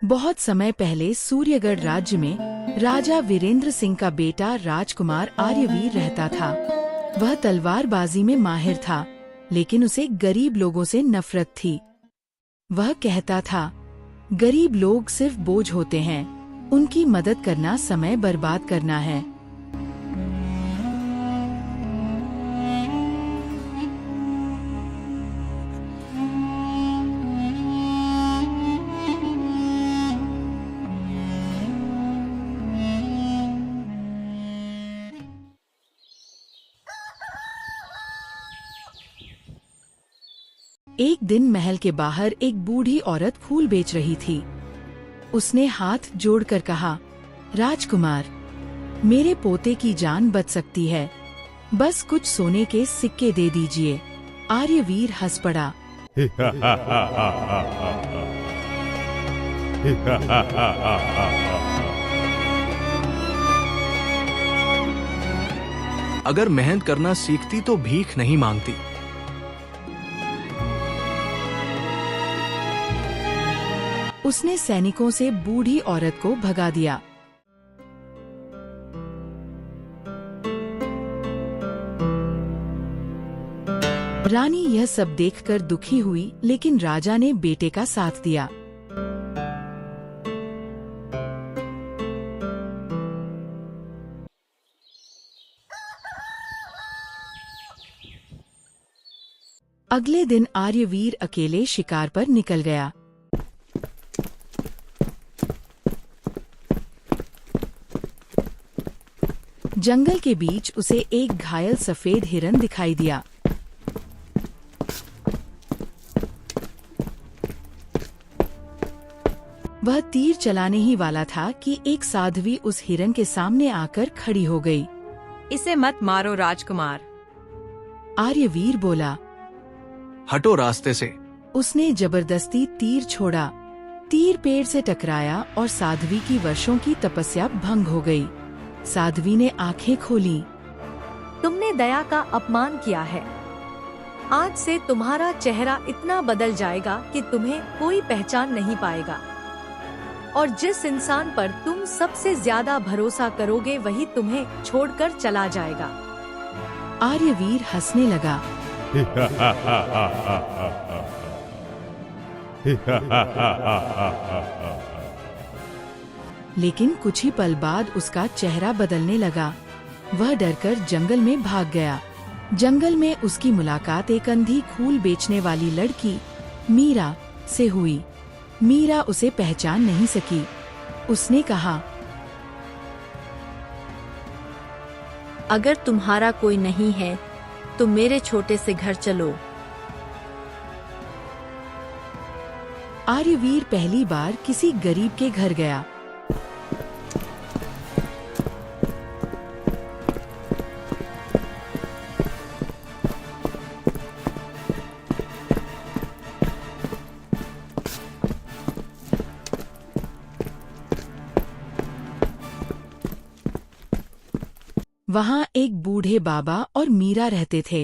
बहुत समय पहले सूर्यगढ़ राज्य में राजा वीरेंद्र सिंह का बेटा राजकुमार आर्यवीर रहता था। वह तलवारबाजी में माहिर था, लेकिन उसे गरीब लोगों से नफरत थी। वह कहता था, गरीब लोग सिर्फ बोझ होते हैं, उनकी मदद करना समय बर्बाद करना है। एक दिन महल के बाहर एक बूढ़ी औरत फूल बेच रही थी। उसने हाथ जोड़कर कहा, राजकुमार, मेरे पोते की जान बच सकती है, बस कुछ सोने के सिक्के दे दीजिए। आर्यवीर हंस पड़ा। अगर मेहनत करना सीखती तो भीख नहीं मांगती। उसने सैनिकों से बूढ़ी औरत को भगा दिया। रानी यह सब देखकर दुखी हुई, लेकिन राजा ने बेटे का साथ दिया। अगले दिन आर्यवीर अकेले शिकार पर निकल गया। जंगल के बीच उसे एक घायल सफेद हिरन दिखाई दिया। वह तीर चलाने ही वाला था कि एक साध्वी उस हिरन के सामने आकर खड़ी हो गई। इसे मत मारो राजकुमार। आर्यवीर बोला। हटो रास्ते से। उसने जबरदस्ती तीर छोड़ा। तीर पेड़ से टकराया और साध्वी की वर्षों की तपस्या भंग हो गई। साध्वी ने आंखें खोली। तुमने दया का अपमान किया है। आज से तुम्हारा चेहरा इतना बदल जाएगा कि तुम्हें कोई पहचान नहीं पाएगा, और जिस इंसान पर तुम सबसे ज्यादा भरोसा करोगे वही तुम्हें छोड़कर चला जाएगा। आर्यवीर हंसने लगा। लेकिन कुछ ही पल बाद उसका चेहरा बदलने लगा। वह डरकर जंगल में भाग गया। जंगल में उसकी मुलाकात एक अंधी फूल बेचने वाली लड़की मीरा से हुई। मीरा उसे पहचान नहीं सकी। उसने कहा, अगर तुम्हारा कोई नहीं है तो मेरे छोटे से घर चलो। आर्यवीर पहली बार किसी गरीब के घर गया। वहाँ एक बूढ़े बाबा और मीरा रहते थे।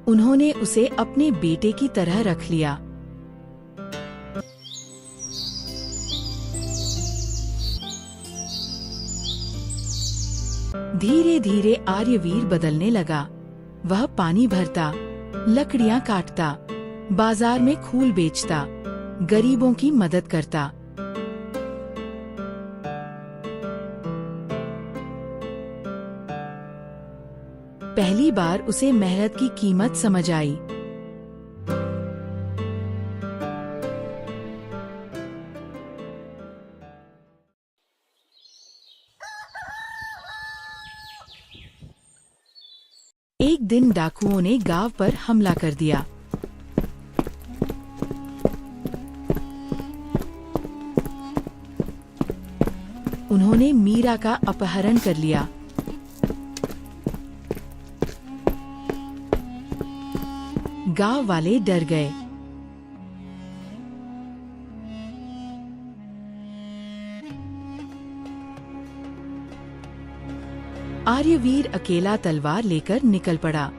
उन्होंने उसे अपने बेटे की तरह रख लिया। धीरे धीरे आर्यवीर बदलने लगा। वह पानी भरता, लकड़ियाँ काटता, बाजार में फूल बेचता, गरीबों की मदद करता। पहली बार उसे मेहनत की कीमत समझ आई। एक दिन डाकुओं ने गांव पर हमला कर दिया। उन्होंने मीरा का अपहरण कर लिया। गांव वाले डर गए। आर्यवीर अकेला तलवार लेकर निकल पड़ा।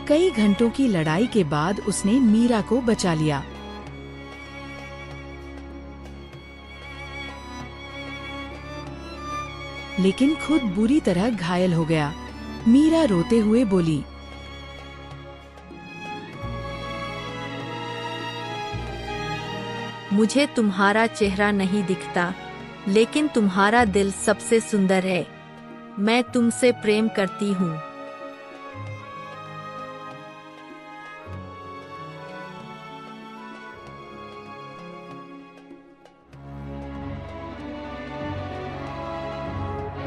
कई घंटों की लड़ाई के बाद उसने मीरा को बचा लिया। लेकिन खुद बुरी तरह घायल हो गया। मीरा रोते हुए बोली, मुझे तुम्हारा चेहरा नहीं दिखता, लेकिन तुम्हारा दिल सबसे सुंदर है। मैं तुमसे प्रेम करती हूँ।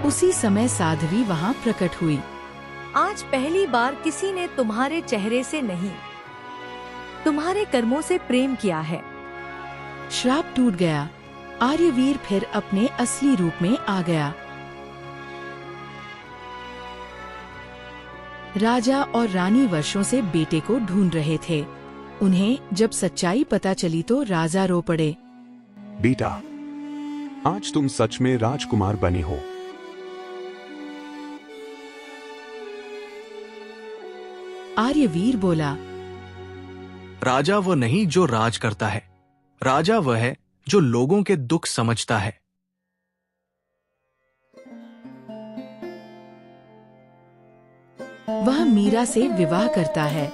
उसी समय साध्वी वहाँ प्रकट हुई। आज पहली बार किसी ने तुम्हारे चेहरे से नहीं, तुम्हारे कर्मों से प्रेम किया है। श्राप टूट गया। आर्यवीर फिर अपने असली रूप में आ गया। राजा और रानी वर्षों से बेटे को ढूंढ रहे थे। उन्हें जब सच्चाई पता चली तो राजा रो पड़े। बेटा, आज तुम सच में राजकुमार बने हो। आर्यवीर बोला, राजा वो नहीं जो राज करता है, राजा वह है जो लोगों के दुख समझता है। वह मीरा से विवाह करता है।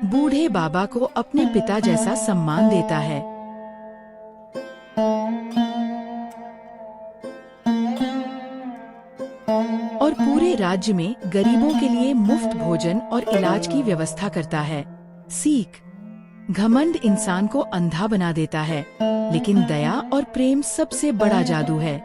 बूढ़े बाबा को अपने पिता जैसा सम्मान देता है। और पूरे राज्य में गरीबों के लिए मुफ्त भोजन और इलाज की व्यवस्था करता है। सीख: घमंड इंसान को अंधा बना देता है, लेकिन दया और प्रेम सबसे बड़ा जादू है।